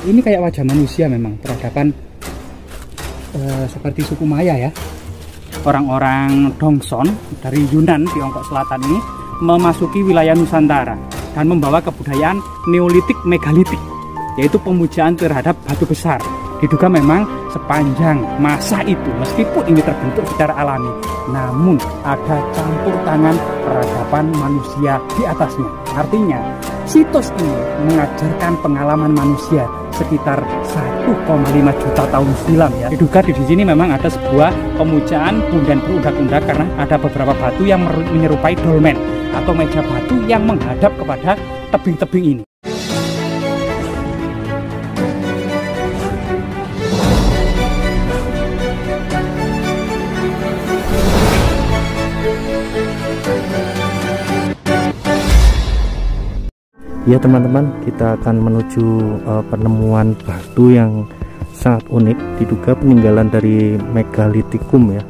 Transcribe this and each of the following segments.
ini kayak wajah manusia memang, peradaban seperti suku Maya ya. Orang-orang Dongson dari Yunan, Tiongkok Selatan ini memasuki wilayah Nusantara dan membawa kebudayaan Neolitik megalitik, yaitu pemujaan terhadap batu besar. Diduga memang sepanjang masa itu, meskipun ini terbentuk secara alami, namun ada campur tangan peradaban manusia di atasnya. Artinya, situs ini mengajarkan pengalaman manusia sekitar 1,5 juta tahun silam ya. Diduga di sini memang ada sebuah pemujaan bundan berudak-undak karena ada beberapa batu yang menyerupai dolmen atau meja batu yang menghadap kepada tebing-tebing ini. Ya teman-teman, kita akan menuju penemuan batu yang sangat unik, diduga peninggalan dari megalitikum ya.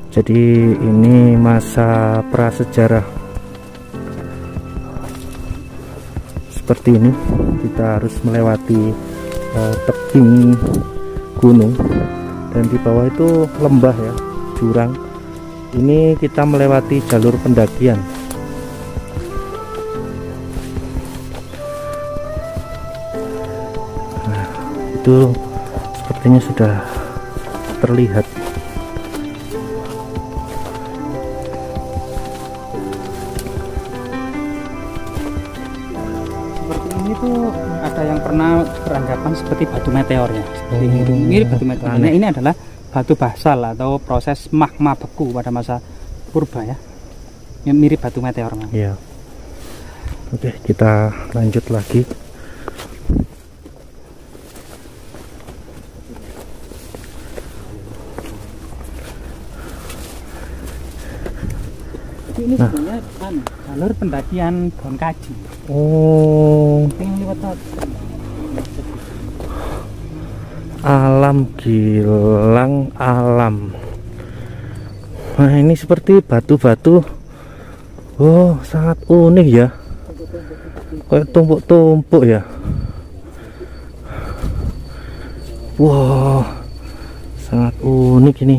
Jadi ini masa prasejarah seperti ini. Kita harus melewati tebing gunung dan di bawah itu lembah ya, jurang. Ini kita melewati jalur pendakian. Itu sepertinya sudah terlihat. Seperti ini tuh ada yang pernah beranggapan seperti batu meteor ya. Seperti ini batu meteor. Nah, ini adalah batu basal atau proses magma beku pada masa purba ya. Yang mirip batu meteor. Iya. Oke, kita lanjut lagi. Ini sebenarnya jalur pendakian Bonkaji. Oh, alam gilang alam. Nah, ini seperti batu-batu. Oh, sangat unik ya. Kayak tumpuk-tumpuk ya. Wow, sangat unik ini.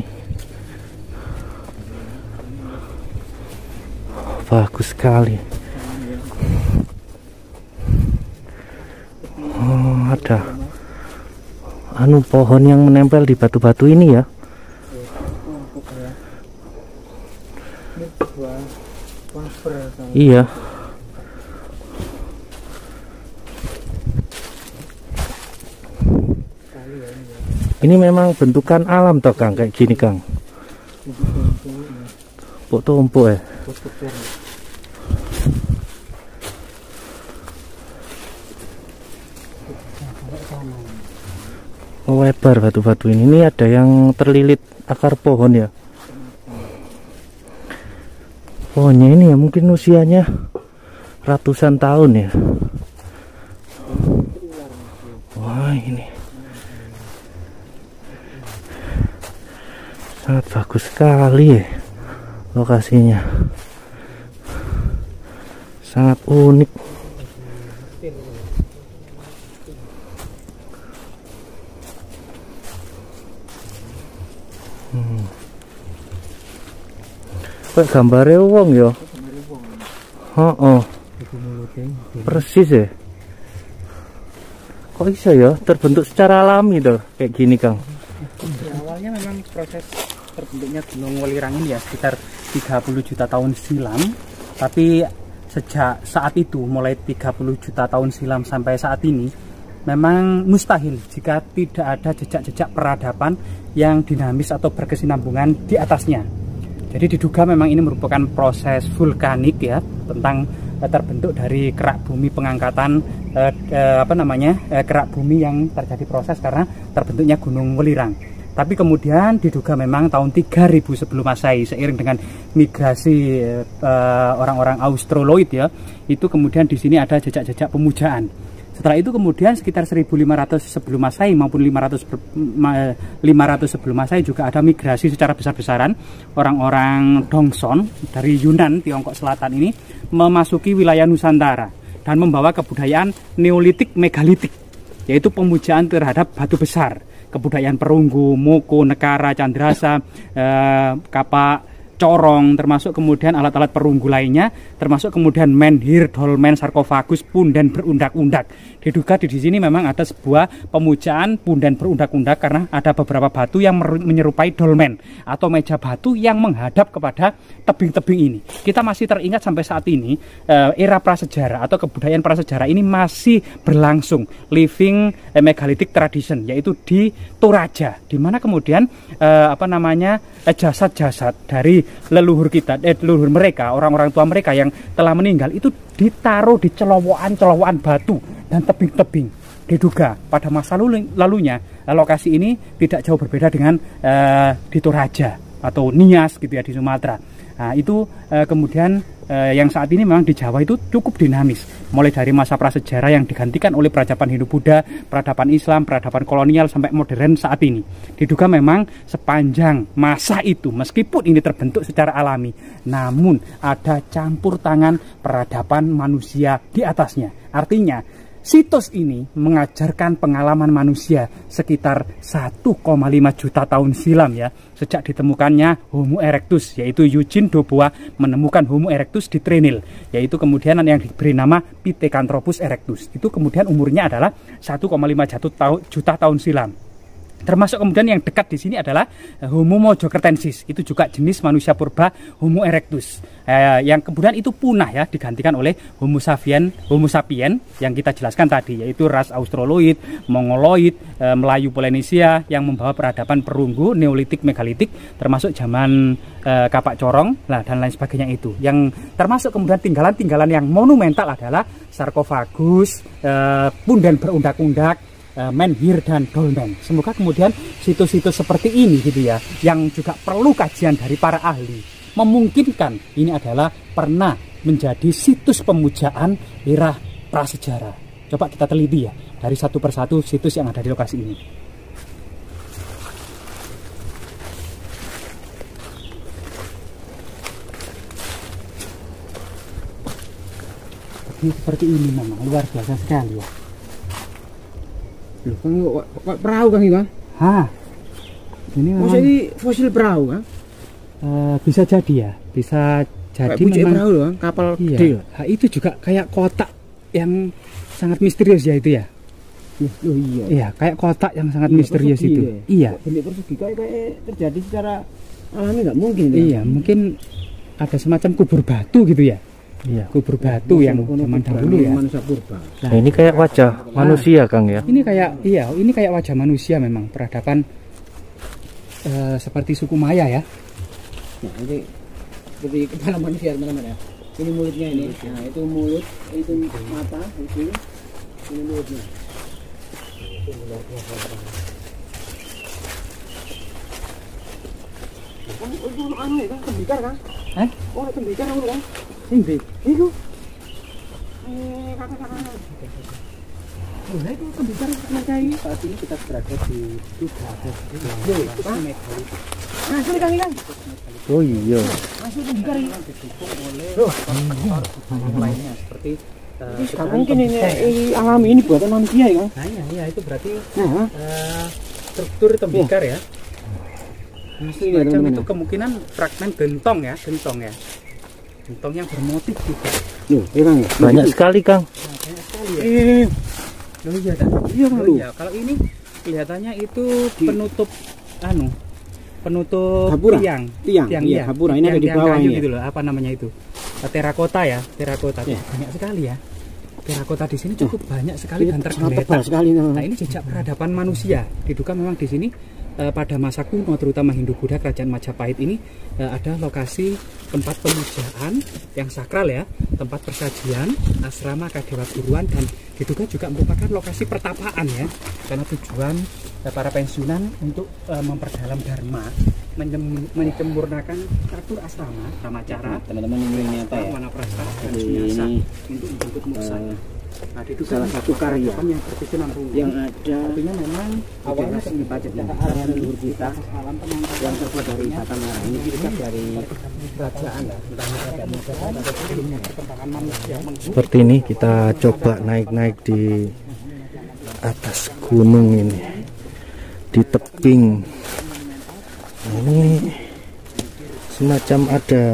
Bagus sekali. Oh, ada pohon yang menempel di batu-batu ini ya. Iya. Ini memang bentukan alam toh Kang, kayak gini Kang. Tumpuk ya. Lebar batu-batu ini. Ini ada yang terlilit akar pohon ya. Pohonnya ini ya mungkin usianya ratusan tahun ya. Wah, ini sangat bagus sekali ya lokasinya. Sangat unik. Kok gambarnya wong ya? Oh, persis ya. Kok bisa ya terbentuk secara alami tuh kayak gini Kang? Ya, awalnya memang proses terbentuknya Gunung Welirang ini ya sekitar 30 juta tahun silam. Tapi sejak saat itu, mulai 30 juta tahun silam sampai saat ini, memang mustahil jika tidak ada jejak-jejak peradaban yang dinamis atau berkesinambungan di atasnya. Jadi diduga memang ini merupakan proses vulkanik ya, tentang terbentuk dari kerak bumi pengangkatan kerak bumi yang terjadi proses karena terbentuknya Gunung Welirang. Tapi kemudian diduga memang tahun 3000 sebelum Masehi, seiring dengan migrasi orang-orang Australoid ya, itu kemudian di sini ada jejak-jejak pemujaan. Setelah itu kemudian sekitar 1500 sebelum Masehi maupun 500 sebelum Masehi juga ada migrasi secara besar-besaran orang-orang Dongson dari Yunan, Tiongkok Selatan ini memasuki wilayah Nusantara dan membawa kebudayaan Neolitik megalitik, yaitu pemujaan terhadap batu besar, kebudayaan perunggu, moko, nekara, candrasa, kapak, corong, termasuk kemudian alat-alat perunggu lainnya, termasuk kemudian menhir, dolmen, sarkofagus, punden berundak-undak. Diduga di sini memang ada sebuah pemujaan punden berundak-undak karena ada beberapa batu yang menyerupai dolmen atau meja batu yang menghadap kepada tebing-tebing ini. Kita masih teringat sampai saat ini era prasejarah atau kebudayaan prasejarah ini masih berlangsung, living megalithic tradition, yaitu di Toraja, di mana kemudian jasad-jasad dari leluhur kita, leluhur mereka, orang-orang tua mereka yang telah meninggal itu ditaruh di celowokan batu dan tebing-tebing. Diduga pada masa lalunya lokasi ini tidak jauh berbeda dengan di Toraja atau Nias gitu ya, di Sumatera. Nah, itu kemudian yang saat ini memang di Jawa itu cukup dinamis, mulai dari masa prasejarah yang digantikan oleh peradaban Hindu-Buddha, peradaban Islam, peradaban kolonial sampai modern saat ini. Diduga memang sepanjang masa itu meskipun ini terbentuk secara alami, namun ada campur tangan peradaban manusia di atasnya. Artinya situs ini mengajarkan pengalaman manusia sekitar 1,5 juta tahun silam ya, sejak ditemukannya Homo erectus, yaitu Eugene Dubois menemukan Homo erectus di Trinil, yaitu kemudian yang diberi nama Pithecanthropus erectus. Itu kemudian umurnya adalah 1,5 juta tahun silam. Termasuk kemudian yang dekat di sini adalah Homo mojokertensis, itu juga jenis manusia purba Homo erectus, yang kemudian itu punah ya, digantikan oleh Homo sapien yang kita jelaskan tadi, yaitu ras Australoid, Mongoloid, Melayu Polynesia yang membawa peradaban perunggu, Neolitik, Megalitik, termasuk zaman kapak corong, dan lain sebagainya itu. Yang termasuk kemudian tinggalan-tinggalan yang monumental adalah sarkofagus, punden berundak-undak, menhir dan dolmen. Semoga kemudian situs-situs seperti ini gitu ya, yang juga perlu kajian dari para ahli, memungkinkan ini adalah pernah menjadi situs pemujaan era prasejarah. Coba kita teliti ya dari satu persatu situs yang ada di lokasi ini. Seperti ini memang luar biasa sekali ya. Loh, Kang, perahu Kang ini, Bang? Hah. Ini memang ini fosil perahu, Kang? Bisa jadi ya, bisa jadi memang memang perahu loh, kapal iya. gede. Nah, itu juga kayak kotak yang sangat misterius ya itu ya. Oh iya. Iya, kayak kotak yang sangat misterius itu. Ya? Iya. Bentuk persegi kayak terjadi secara alami nggak mungkin. Iya, mungkin ada semacam kubur batu gitu ya. Iya, kubur batu yang zaman dahulu ya. Manusia purba. Nah, ini kayak wajah manusia, Kang ya. Ini kayak ini kayak wajah manusia memang, peradaban seperti suku Maya ya. Nah, ini seperti kepala manusia teman-teman ya. Ini mulutnya ini. Nah, itu mulut, itu mata, ini mulutnya. Itu anu ya, tembikar kan? Oh, tembikar anu kan? Ini Itu. Kakak-kakak. Oh, itu tembikar kayak saat ini kita berada di Nah, sini Kang, Kang. Oh iya. Masuk tembikar ini. lainnya seperti Ini mungkin ini alami ini buatan manusia ya, Kang? nah iya itu berarti Nah, struktur tembikar ya. asli ya, Macam teman-teman. itu kemungkinan fragmen gentong ya, gentong yang bermotif juga. Loh, ya Kang ya. Banyak sekali, Kang. Nah, banyak sekali ya. Oh iya, Iya, Kang. iya. Kalau ini kelihatannya itu penutup penutup Gapura? tiang, Iya, gapura. Ini ada di bawah kayu ini ya. gitu loh. Apa namanya itu? Terakota ya, terakota. Iya. Banyak sekali ya. Terakota di sini cukup banyak sekali dan Sangat tergeletak. tebal sekali. Nah, ini jejak peradaban manusia. Diduga memang di sini pada masa kuno, terutama Hindu-Buddha, kerajaan Majapahit ini ada lokasi tempat pemujaan yang sakral ya, tempat persajian, asrama kadewa guruan, dan diduga juga merupakan lokasi pertapaan ya, karena tujuan para pensiunan untuk memperdalam dharma, menyempurnakan catur asrama, ramacara, Teman-teman ini nyata ya. mana prasta dan sunyasa Ini untuk menjemput moksa. Nah, diduga salah satu karya yang berkesinambungan. yang ada Artinya memang awalnya seni pajak karya leluhur kita yang terbuat dari bata merah. Ini kita dari kerajaan Seperti ini kita coba naik-naik di atas gunung ini, di tebing. Ini semacam ada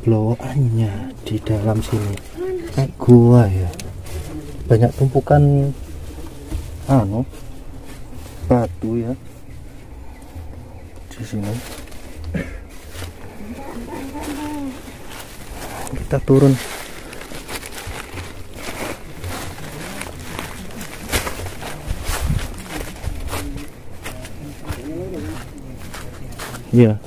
blowannya di dalam sini, kayak gua ya. Banyak tumpukan batu ya di sini. Kita turun. Iya.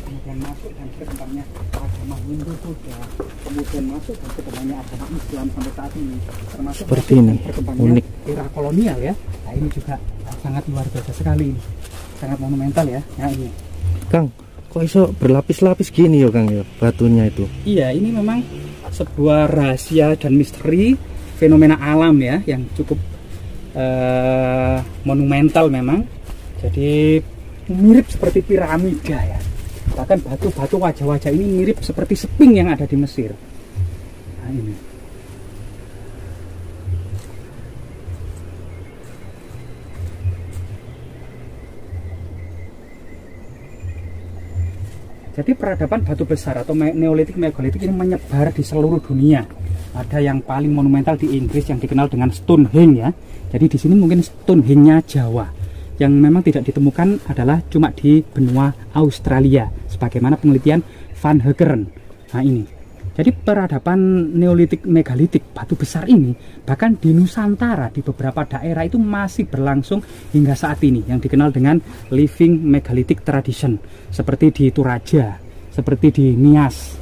Kemudian masuk dan berkembangnya agama Hindu sudah, kemudian masuk dan berkembangnya agama Islam sampai saat ini, termasuk seperti ini, unik. Era kolonial ya. Nah ini juga sangat luar biasa sekali, sangat monumental ya. Nah ini, Kang, kok iso berlapis-lapis gini ya Kang ya batunya itu? Iya, ini memang sebuah rahasia dan misteri fenomena alam ya, yang cukup monumental memang. Jadi mirip seperti piramida ya. Bahkan batu-batu wajah-wajah ini mirip seperti seping yang ada di Mesir. Nah ini. Jadi peradaban batu besar atau neolitik megalitik ini menyebar di seluruh dunia. Ada yang paling monumental di Inggris yang dikenal dengan Stonehenge ya. Jadi di sini mungkin Stonehenge-nya Jawa. Yang memang tidak ditemukan adalah cuma di benua Australia, sebagaimana penelitian Van Heekeren. Nah ini, jadi peradaban neolitik megalitik batu besar ini bahkan di Nusantara di beberapa daerah itu masih berlangsung hingga saat ini, yang dikenal dengan living megalitic tradition, seperti di Toraja, seperti di Nias,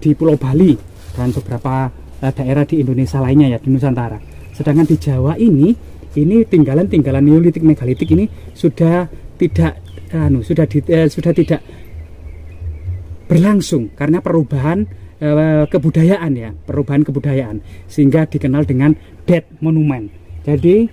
di Pulau Bali, dan beberapa daerah di Indonesia lainnya ya, di Nusantara. Sedangkan di Jawa ini tinggalan-tinggalan neolitik megalitik ini sudah tidak tidak berlangsung karena perubahan kebudayaan ya, sehingga dikenal dengan dead monument. Jadi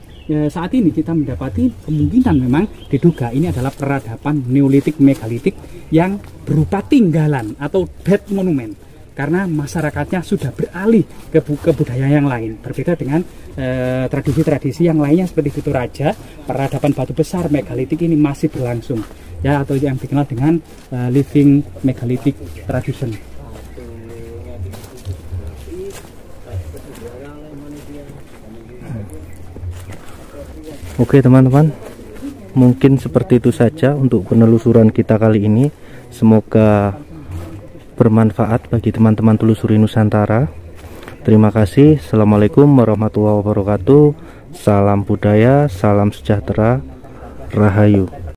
saat ini kita mendapati kemungkinan memang diduga ini adalah peradaban neolitik megalitik yang berupa tinggalan atau dead monument, karena masyarakatnya sudah beralih ke budaya yang lain, berbeda dengan tradisi-tradisi yang lainnya seperti di Toraja. Peradaban batu besar megalitik ini masih berlangsung ya, atau yang dikenal dengan living megalitic tradition. Oke teman-teman, mungkin seperti itu saja untuk penelusuran kita kali ini. Semoga bermanfaat bagi teman-teman telusuri Nusantara. Terima kasih. Assalamualaikum warahmatullahi wabarakatuh. Salam budaya, salam sejahtera, Rahayu.